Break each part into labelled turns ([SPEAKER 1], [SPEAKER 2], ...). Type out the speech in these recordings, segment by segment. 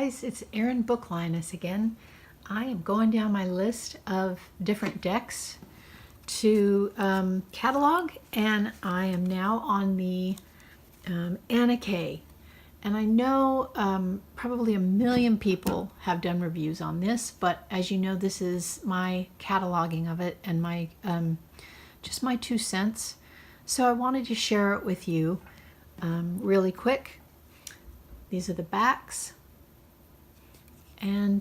[SPEAKER 1] guys, it's Erin Book Lioness again. I am going down my list of different decks to catalog, and I am now on the Anna K. And I know probably a million people have done reviews on this, but as you know, this is my cataloging of it and my just my 2 cents. So I wanted to share it with you really quick. These are the backs, and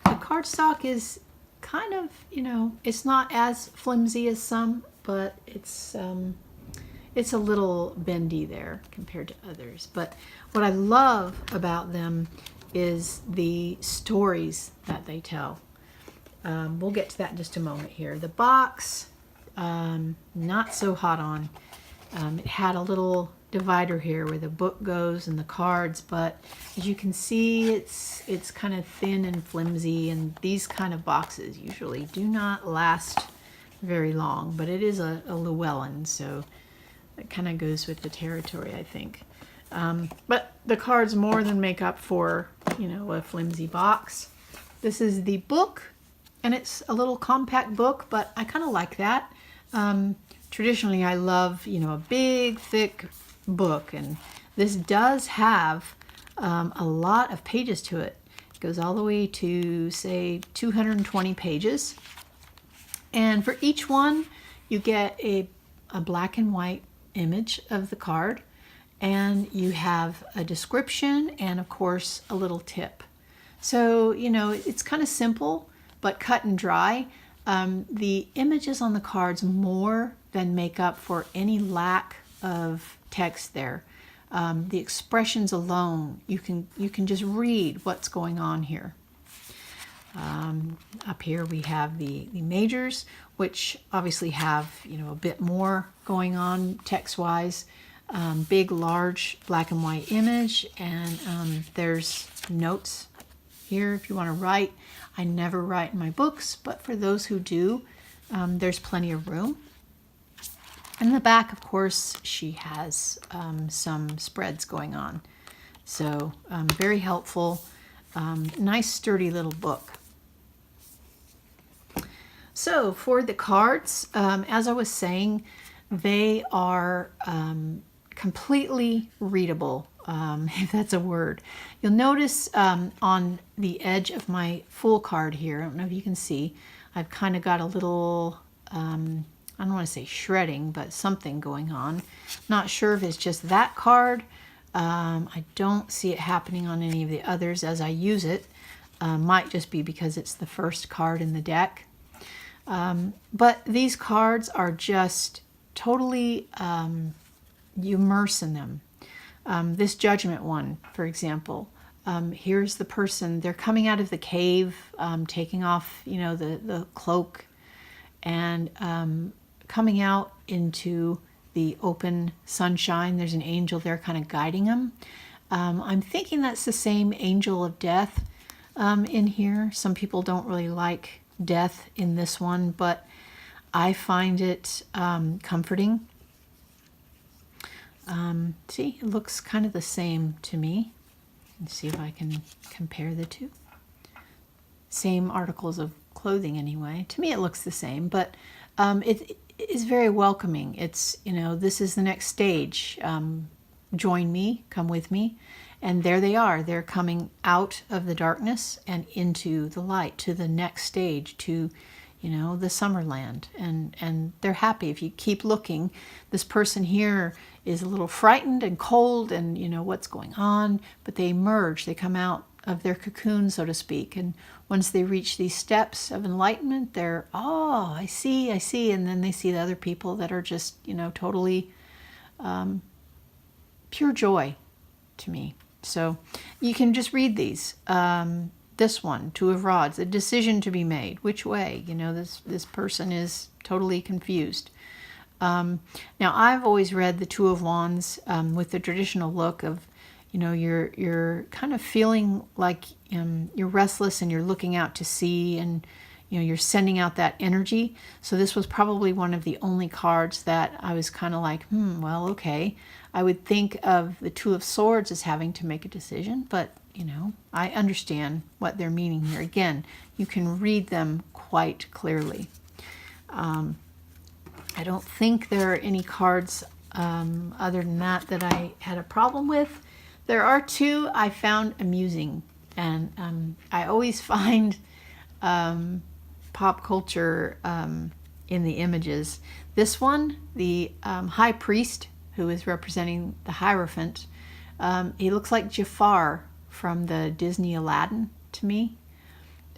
[SPEAKER 1] the cardstock is kind of, you know, it's not as flimsy as some, but it's a little bendy there compared to others. But what I love about them is the stories that they tell. We'll get to that in just a moment here. The box, not so hot on. It had a little divider here where the book goes and the cards, but as you can see, it's kind of thin and flimsy, and these kind of boxes usually do not last very long, but it is a Llewellyn, so it kind of goes with the territory, I think. But the cards more than make up for, you know, a flimsy box. This is the book, and it's a little compact book, but I kind of like that. Traditionally, I love, you know, a big, thick book, and this does have a lot of pages to it. It goes all the way to, say, 220 pages. And for each one, you get a black and white image of the card, and you have a description and, of course, a little tip. So, you know, it's kind of simple, but cut and dry. The images on the cards more than make up for any lack of text there. The expressions alone, you can just read what's going on here. Up here we have the majors, which obviously have, you know, a bit more going on text-wise. Big, large black and white image, and there's notes here if you want to write. I never write in my books, but for those who do, there's plenty of room. And in the back, of course, she has some spreads going on. So very helpful, nice sturdy little book. So for the cards, as I was saying, they are completely readable, if that's a word. You'll notice on the edge of my full card here, I don't know if you can see, I've kind of got a little, I don't want to say shredding, but something going on. Not sure if it's just that card. I don't see it happening on any of the others as I use it. Might just be because it's the first card in the deck. But these cards are just totally, you immerse in them. This Judgment one, for example, here's the person, they're coming out of the cave, taking off, you know, the cloak, and coming out into the open sunshine. There's an angel there kind of guiding them. I'm thinking that's the same angel of death in here. Some people don't really like death in this one, but I find it comforting. See, it looks kind of the same to me. Let's see if I can compare the two. Same articles of clothing anyway. To me it looks the same, but it is very welcoming. It's, you know, this is the next stage. Join me, come with me. And there they are. They're coming out of the darkness and into the light, to the next stage, to, you know, the Summerland. And they're happy. If you keep looking, this person here is a little frightened and cold and, you know, what's going on, but they emerge. They come out of their cocoon, so to speak. And once they reach these steps of enlightenment, they're, oh, I see. And then they see the other people that are just, you know, totally pure joy to me. So you can just read these. This one, Two of Rods, a decision to be made. Which way? You know, this person is totally confused. Now, I've always read the Two of Wands with the traditional look of, you know, you're kind of feeling like you're restless and you're looking out to sea, and, you know, you're sending out that energy. So this was probably one of the only cards that I was kind of like, well, okay. I would think of the Two of Swords as having to make a decision, but you know, I understand what they're meaning here. Again, you can read them quite clearly. I don't think there are any cards other than that I had a problem with. There are two I found amusing, and I always find pop culture in the images. This one, the high priest, who is representing the Hierophant, he looks like Jafar from the Disney Aladdin to me.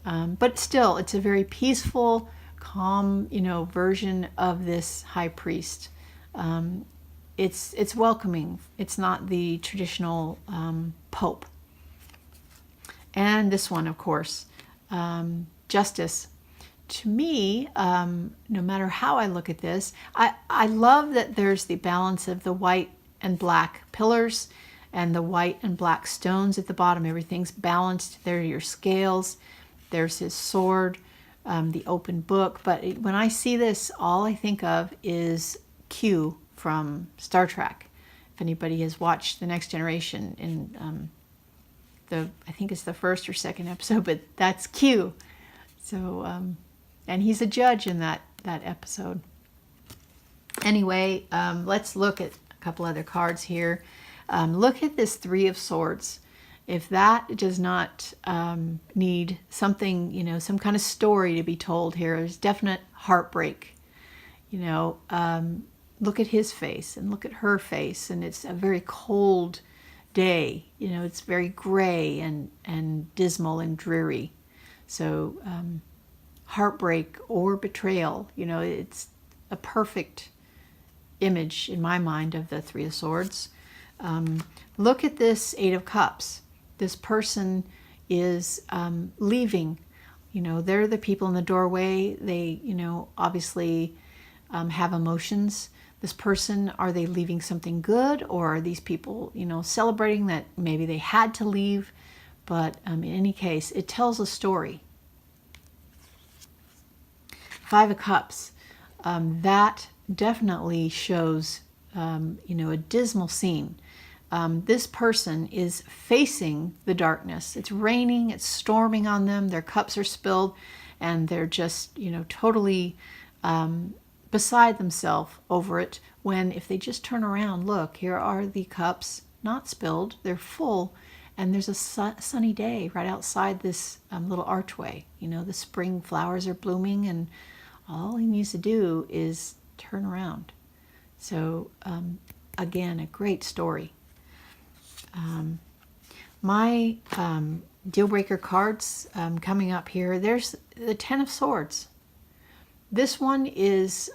[SPEAKER 1] But still, it's a very peaceful, calm, you know, version of this high priest. It's welcoming. It's not the traditional pope. And this one, of course, justice. To me, no matter how I look at this, I love that there's the balance of the white and black pillars and the white and black stones at the bottom. Everything's balanced. There are your scales. There's his sword, the open book. But when I see this, all I think of is Q from Star Trek. If anybody has watched The Next Generation in I think it's the first or second episode, but that's Q. So, and he's a judge in that episode. Anyway, let's look at a couple other cards here. Look at this Three of Swords. If that does not need something, you know, some kind of story to be told here, there's definite heartbreak. You know, look at his face and look at her face, and it's a very cold day. You know, it's very gray and dismal and dreary. So heartbreak or betrayal, you know, it's a perfect image in my mind of the Three of Swords. Look at this Eight of Cups. This person is leaving. You know, they're the people in the doorway. They, you know, obviously have emotions. This person, are they leaving something good, or are these people, you know, celebrating that maybe they had to leave? But in any case, it tells a story. Five of Cups. That definitely shows, you know, a dismal scene. This person is facing the darkness. It's raining, it's storming on them, their cups are spilled, and they're just, you know, totally beside themselves over it, when if they just turn around, look, here are the cups, not spilled, they're full, and there's a sunny day right outside this little archway. You know, the spring flowers are blooming, and all he needs to do is turn around. So, again, a great story. My deal breaker cards coming up here, there's the Ten of Swords. This one is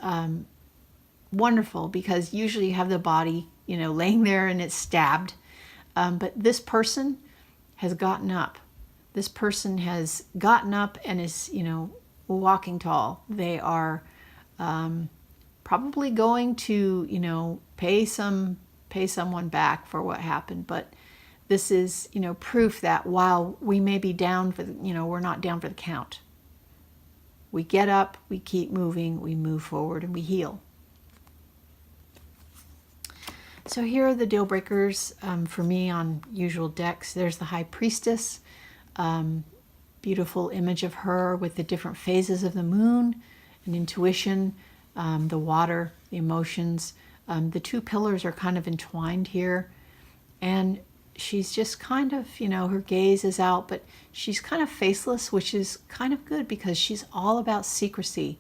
[SPEAKER 1] wonderful because usually you have the body, you know, laying there and it's stabbed. But this person has gotten up. This person has gotten up and is, you know, walking tall. They are probably going to, you know, pay someone back for what happened. But this is, you know, proof that while we may be down for, you know, we're not down for the count. We get up, we keep moving, we move forward, and we heal. So here are the deal breakers for me on usual decks. There's the High Priestess. Beautiful image of her with the different phases of the moon and intuition, the water, the emotions. The two pillars are kind of entwined here. And she's just kind of, you know, her gaze is out, but she's kind of faceless, which is kind of good because she's all about secrecy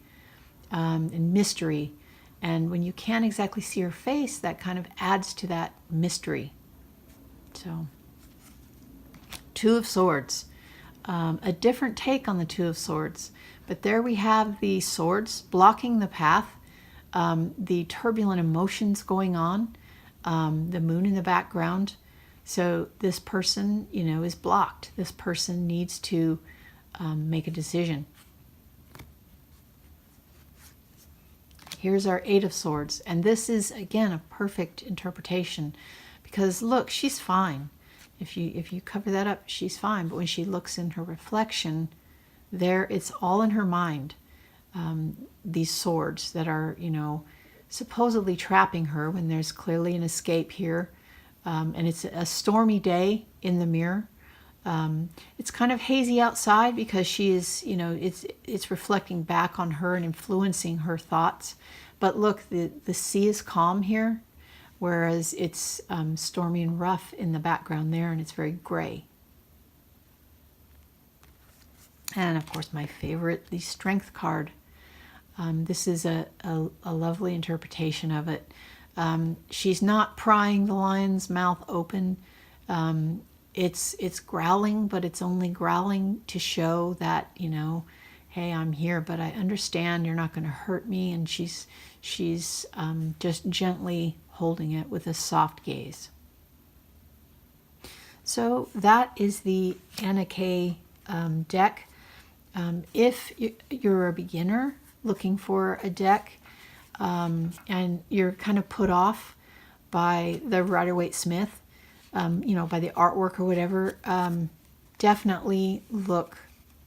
[SPEAKER 1] and mystery. And when you can't exactly see her face, that kind of adds to that mystery. So, Two of Swords. A different take on the Two of Swords. But there we have the swords blocking the path, the turbulent emotions going on, the moon in the background. So this person, you know, is blocked. This person needs to make a decision. Here's our Eight of Swords. And this is, again, a perfect interpretation. Because, look, she's fine. If you cover that up, she's fine. But when she looks in her reflection, there, it's all in her mind. These swords that are, you know, supposedly trapping her when there's clearly an escape here. And it's a stormy day in the mirror. It's kind of hazy outside because she is, you know, it's reflecting back on her and influencing her thoughts. But look, the sea is calm here, whereas it's stormy and rough in the background there, and it's very gray. And of course, my favorite, the Strength card. This is a lovely interpretation of it. She's not prying the lion's mouth open. It's growling, but it's only growling to show that, you know, hey, I'm here, but I understand you're not going to hurt me. And she's just gently holding it with a soft gaze. So that is the Anna Kay deck. If you're a beginner looking for a deck and you're kind of put off by the Rider-Waite-Smith, you know, by the artwork or whatever, definitely look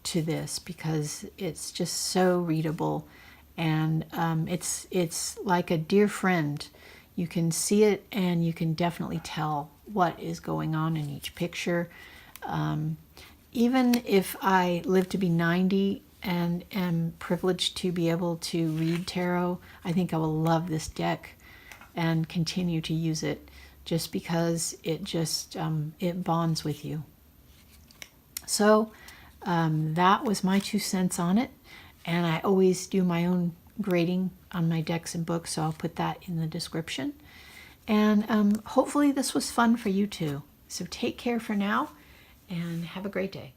[SPEAKER 1] to this because it's just so readable, and it's like a dear friend. You can see it and you can definitely tell what is going on in each picture. Even if I live to be 90 and am privileged to be able to read tarot, I think I will love this deck and continue to use it just because it just it bonds with you. So that was my 2 cents on it, and I always do my own grading on my decks and books, so I'll put that in the description. And hopefully this was fun for you too. So take care for now, and have a great day.